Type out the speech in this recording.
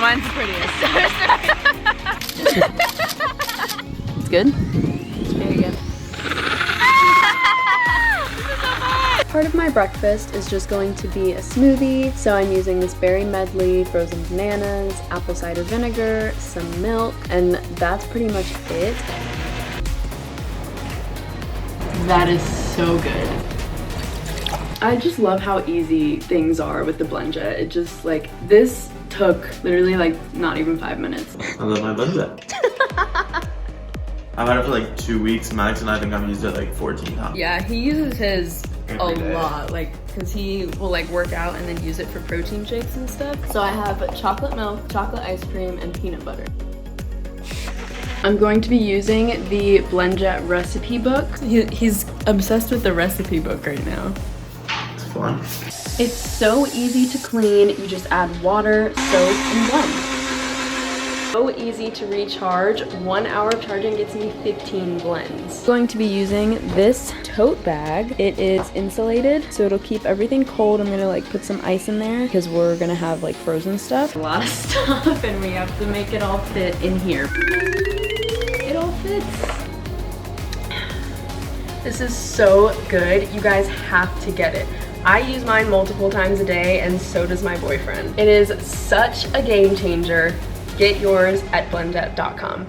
mine's the prettiest. It's good? It's very good. Part of my breakfast is just going to be a smoothie, so I'm using this berry medley, frozen bananas, apple cider vinegar, some milk, and that's pretty much it. That is so good. I just love how easy things are with the BlendJet. It just like, this took literally like not even 5 minutes. I love my BlendJet. I've had it for like 2 weeks max, and I think I've used it like 14 times. Yeah, he uses his Every day. lot, like, cause he will like work out and then use it for protein shakes and stuff. So I have chocolate milk, chocolate ice cream, and peanut butter. I'm going to be using the BlendJet recipe book. He's obsessed with the recipe book right now. It's fun. It's so easy to clean. You just add water, soap, and blend. So easy to recharge. 1 hour of charging gets me 15 blends. I'm going to be using this tote bag. It is insulated, so it'll keep everything cold. I'm gonna like put some ice in there because we're gonna have like frozen stuff. A lot of stuff, and we have to make it all fit in here. It all fits. This is so good. You guys have to get it. I use mine multiple times a day, and so does my boyfriend. It is such a game changer. Get yours at blendjet.com.